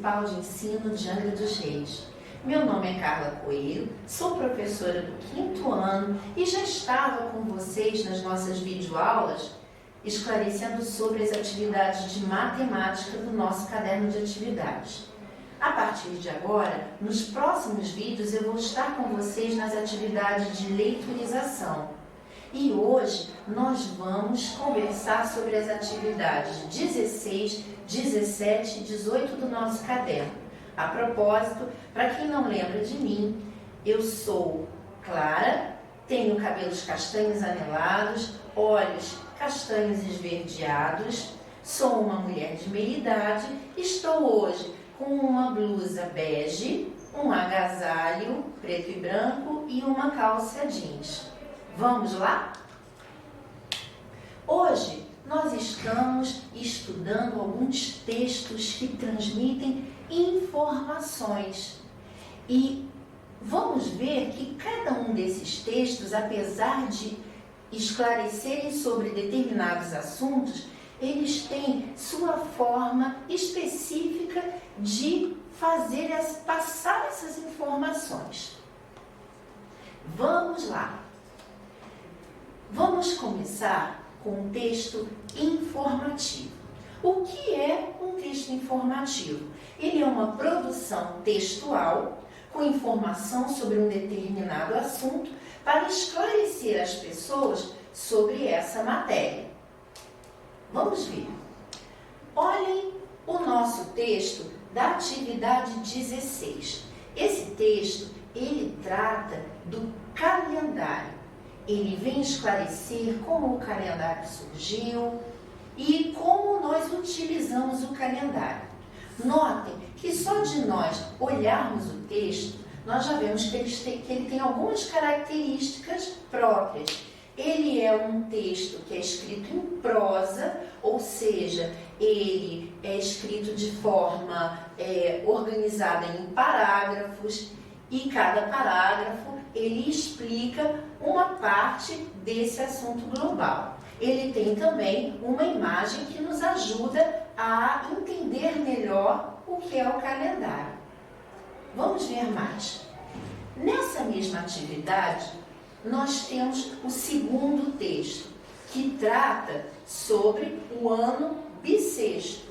Municipal de Ensino de Angra dos Reis. Meu nome é Carla Coelho, sou professora do 5º ano e já estava com vocês nas nossas videoaulas esclarecendo sobre as atividades de matemática do nosso caderno de atividades. A partir de agora, nos próximos vídeos eu vou estar com vocês nas atividades de leitorização. E hoje nós vamos conversar sobre as atividades 16, 17 e 18 do nosso caderno. A propósito, para quem não lembra de mim, eu sou Clara, tenho cabelos castanhos anelados, olhos castanhos esverdeados, sou uma mulher de meia idade, estou hoje com uma blusa bege, um agasalho preto e branco e uma calça jeans. Vamos lá? Hoje nós estamos estudando alguns textos que transmitem informações e vamos ver que cada um desses textos, apesar de esclarecerem sobre determinados assuntos, eles têm sua forma específica de passar essas informações. Vamos lá. Vamos começar com um texto informativo. O que é um texto informativo? Ele é uma produção textual com informação sobre um determinado assunto para esclarecer as pessoas sobre essa matéria. Vamos ver. Olhem o nosso texto da atividade 16. Esse texto, ele trata do calendário. Ele vem esclarecer como o calendário surgiu e como nós utilizamos o calendário. Notem que só de nós olharmos o texto, nós já vemos que ele tem algumas características próprias. Ele é um texto que é escrito em prosa, ou seja, ele é escrito de forma organizada em parágrafos e cada parágrafo ele explica uma parte desse assunto global. Ele tem também uma imagem que nos ajuda a entender melhor o que é o calendário. Vamos ver mais. Nessa mesma atividade, nós temos o segundo texto, que trata sobre o ano bissexto.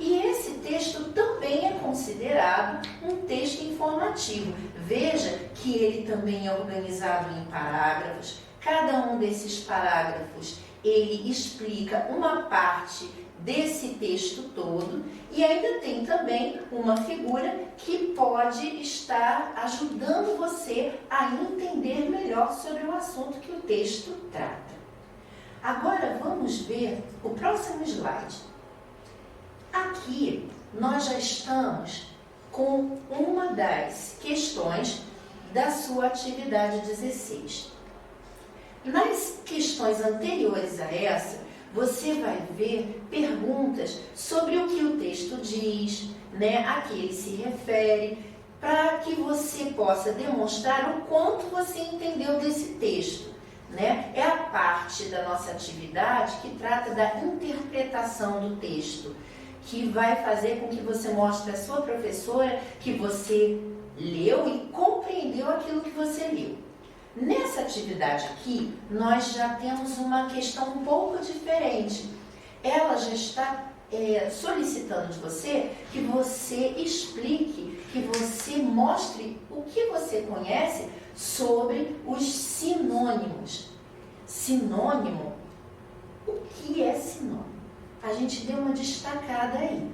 E esse texto também é considerado um texto informativo. Veja que ele também é organizado em parágrafos. Cada um desses parágrafos, ele explica uma parte desse texto todo e ainda tem também uma figura que pode estar ajudando você a entender melhor sobre o assunto que o texto trata. Agora vamos ver o próximo slide. Aqui nós já estamos com uma das questões da sua atividade 16. Nas questões anteriores a essa, você vai ver perguntas sobre o que o texto diz, a que ele se refere, para que você possa demonstrar o quanto você entendeu desse texto. É a parte da nossa atividade que trata da interpretação do texto, que vai fazer com que você mostre à sua professora que você leu e compreendeu aquilo que você leu. Nessa atividade aqui, nós já temos uma questão um pouco diferente. Ela já está solicitando de você que você explique, que você mostre o que você conhece sobre os sinônimos. Sinônimo, o que é sinônimo? A gente deu uma destacada aí.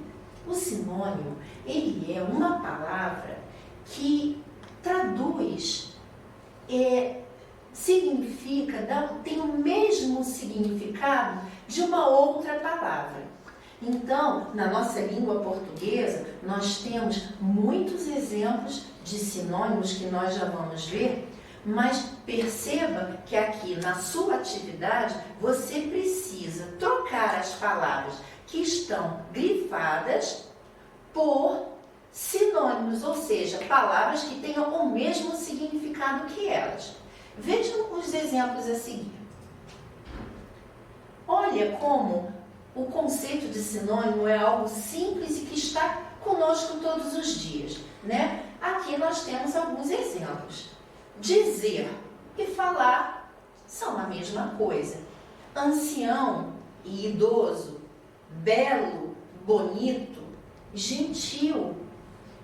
O sinônimo, ele é uma palavra que traduz, significa, tem o mesmo significado de uma outra palavra. Então, na nossa língua portuguesa, nós temos muitos exemplos de sinônimos que nós já vamos ver, mas perceba que aqui na sua atividade você precisa trocar as palavras que estão grifadas por sinônimos, ou seja, palavras que tenham o mesmo significado que elas. Vejam os exemplos a seguir. Olha como o conceito de sinônimo é algo simples e que está conosco todos os dias, né? Aqui nós temos alguns exemplos. Dizer e falar são a mesma coisa. Ancião e idoso, belo, bonito, gentil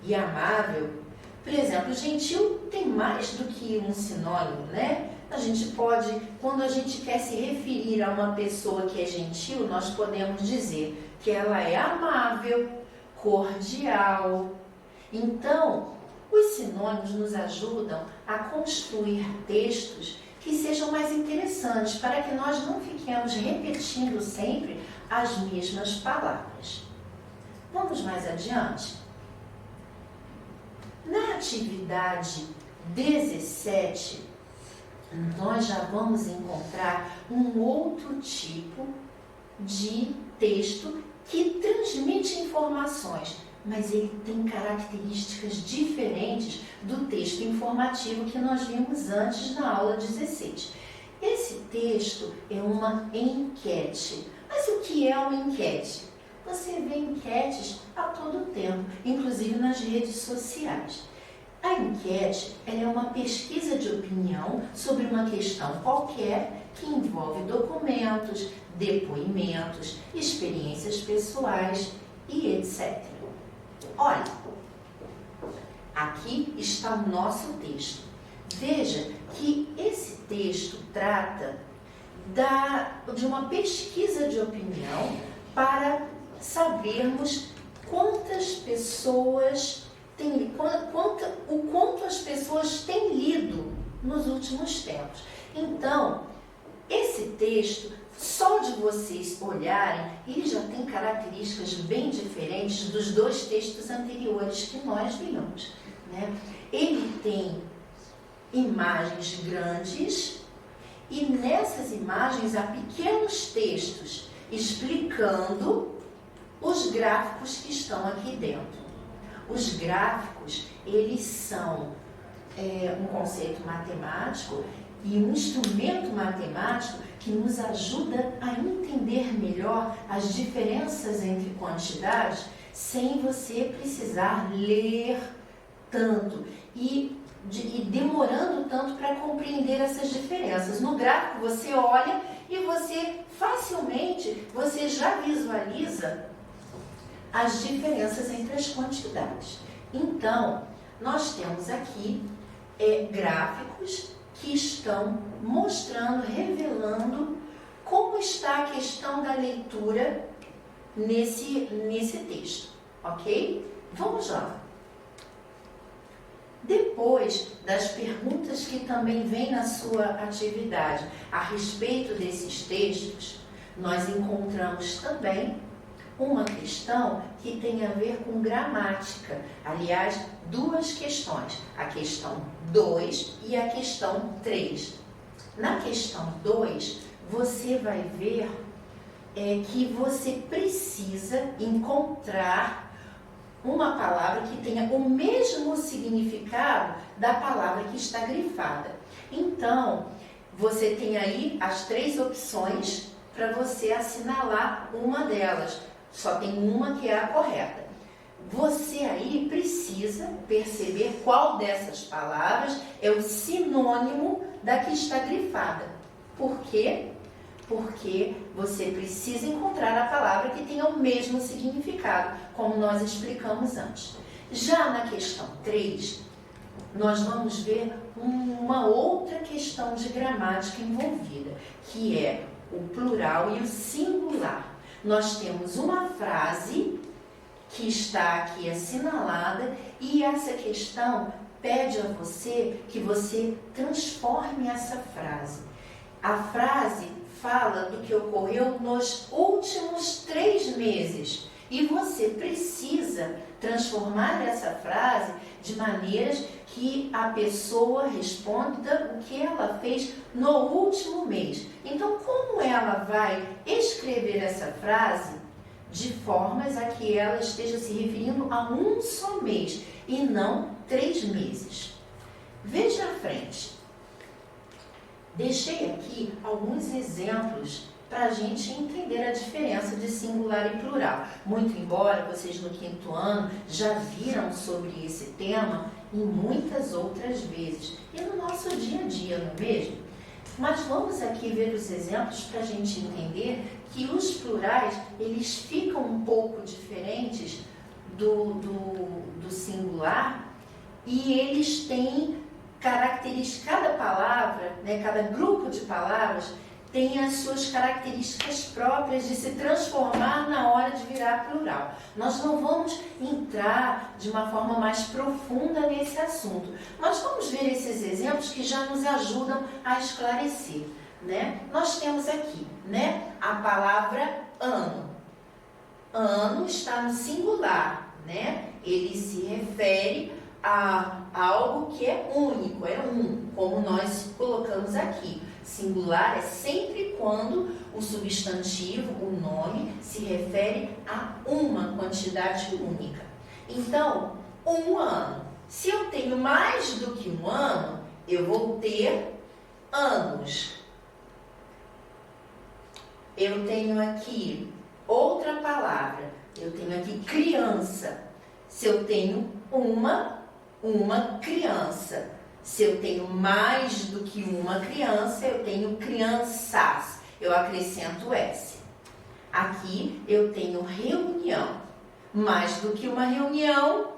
e amável. Por exemplo, gentil tem mais do que um sinônimo, né? A gente pode, quando a gente quer se referir a uma pessoa que é gentil, nós podemos dizer que ela é amável, cordial. Então, os sinônimos nos ajudam a construir textos que sejam mais interessantes, para que nós não fiquemos repetindo sempre as mesmas palavras. Vamos mais adiante? Na atividade 17, nós já vamos encontrar um outro tipo de texto que transmite informações, mas ele tem características diferentes do texto informativo que nós vimos antes na aula 16. Esse texto é uma enquete. Mas o que é uma enquete? Você vê enquetes a todo tempo, inclusive nas redes sociais. A enquete é uma pesquisa de opinião sobre uma questão qualquer que envolve documentos, depoimentos, experiências pessoais e etc. Olha, aqui está o nosso texto. Veja que esse texto trata de uma pesquisa de opinião para sabermos quantas pessoas o quanto as pessoas têm lido nos últimos tempos. Então, esse texto, só de vocês olharem, ele já tem características bem diferentes dos dois textos anteriores que nós vimos, né? Ele tem imagens grandes e nessas imagens há pequenos textos explicando os gráficos que estão aqui dentro. Os gráficos, eles são um conceito matemático e um instrumento matemático que nos ajuda a entender melhor as diferenças entre quantidades sem você precisar ler tanto e demorando tanto para compreender essas diferenças. No gráfico você olha e você facilmente já visualiza as diferenças entre as quantidades. Então, nós temos aqui gráficos que estão mostrando, revelando como está a questão da leitura nesse texto, ok? Vamos lá. Depois das perguntas que também vêm na sua atividade a respeito desses textos, nós encontramos também uma questão que tem a ver com gramática. Aliás, duas questões, a questão 2 e a questão 3. Na questão 2, você vai ver que você precisa encontrar uma palavra que tenha o mesmo significado da palavra que está grifada. Então, você tem aí as 3 opções para você assinalar uma delas. Só tem uma que é a correta. Você aí precisa perceber qual dessas palavras é o sinônimo da que está grifada. Por quê? Porque você precisa encontrar a palavra que tenha o mesmo significado, como nós explicamos antes. Já na questão 3, nós vamos ver uma outra questão de gramática envolvida, que é o plural e o singular. Nós temos uma frase que está aqui assinalada e essa questão pede a você que você transforme essa frase. A frase fala do que ocorreu nos últimos 3 meses e você precisa transformar essa frase de maneiras que a pessoa responda o que ela fez no último mês. Então, como ela vai escrever essa frase de formas a que ela esteja se referindo a um só mês e não 3 meses? Veja à frente. Deixei aqui alguns exemplos para a gente entender a diferença de singular e plural. Muito embora vocês no 5º ano já viram sobre esse tema e muitas outras vezes. E no nosso dia a dia, não é mesmo? Mas vamos aqui ver os exemplos para a gente entender que os plurais, eles ficam um pouco diferentes do singular e eles têm características, cada palavra, né, cada grupo de palavras tem as suas características próprias de se transformar na hora de virar plural. Nós não vamos entrar de uma forma mais profunda nesse assunto, mas vamos ver esses exemplos que já nos ajudam a esclarecer, né? Nós temos aqui, né, a palavra ano. Ano está no singular, né? Ele se refere a algo que é único, é um, como nós colocamos aqui. Singular é sempre quando o substantivo, o nome, se refere a uma quantidade única. Então, um ano. Se eu tenho mais do que um ano, eu vou ter anos. Eu tenho aqui outra palavra. Eu tenho aqui criança. Se eu tenho uma criança. Se eu tenho mais do que uma criança, eu tenho crianças. Eu acrescento S. Aqui eu tenho reunião. Mais do que uma reunião,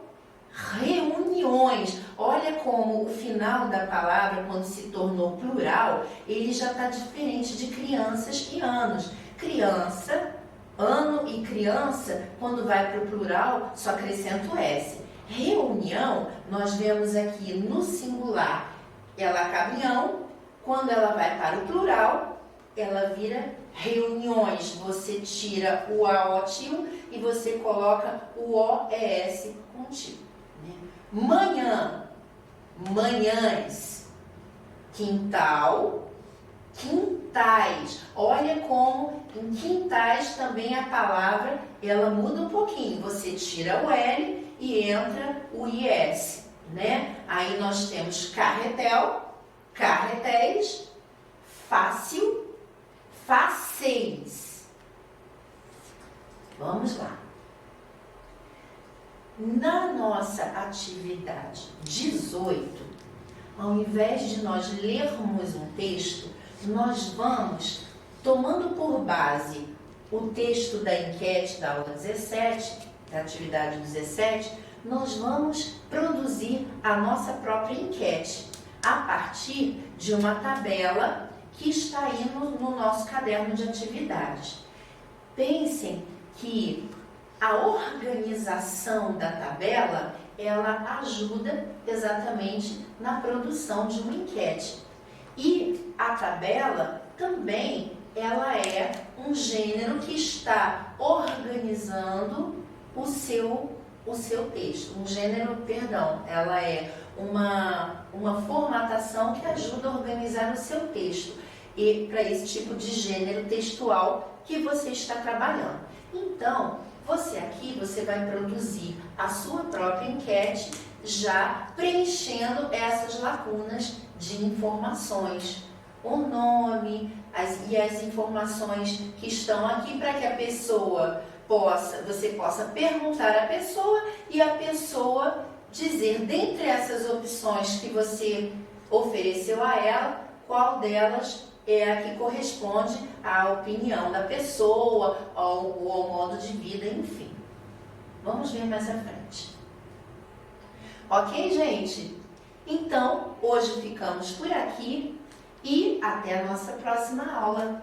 reuniões. Olha como o final da palavra, quando se tornou plural, ele já está diferente de crianças e anos. Criança, ano e criança, quando vai para o plural, só acrescento S. Reunião, nós vemos aqui no singular, ela acaba em ão, quando ela vai para o plural, ela vira reuniões. Você tira o AOTIL e você coloca o OES contínuo. Né? Manhã, manhãs, quintal, quintais. Olha como em quintais também a palavra ela muda um pouquinho. Você tira o L e entra o IS, né? Aí nós temos carretel, carretéis, fácil, fáceis. Vamos lá. Na nossa atividade 18, ao invés de nós lermos um texto, nós vamos tomando por base o texto da enquete da aula 17, da atividade 17, nós vamos produzir a nossa própria enquete a partir de uma tabela que está aí no nosso caderno de atividades. Pensem que a organização da tabela, ela ajuda exatamente na produção de uma enquete. E a tabela também, ela é um gênero que está organizando o seu texto. Um gênero, perdão, ela é uma formatação que ajuda a organizar o seu texto. E para esse tipo de gênero textual que você está trabalhando. Então, você vai produzir a sua própria enquete, já preenchendo essas lacunas de informações. O nome e as informações que estão aqui para que a pessoa você possa perguntar à pessoa e a pessoa dizer, dentre essas opções que você ofereceu a ela, qual delas é a que corresponde à opinião da pessoa, ao modo de vida, enfim. Vamos ver mais à frente. Ok, gente? Então, hoje ficamos por aqui e até a nossa próxima aula.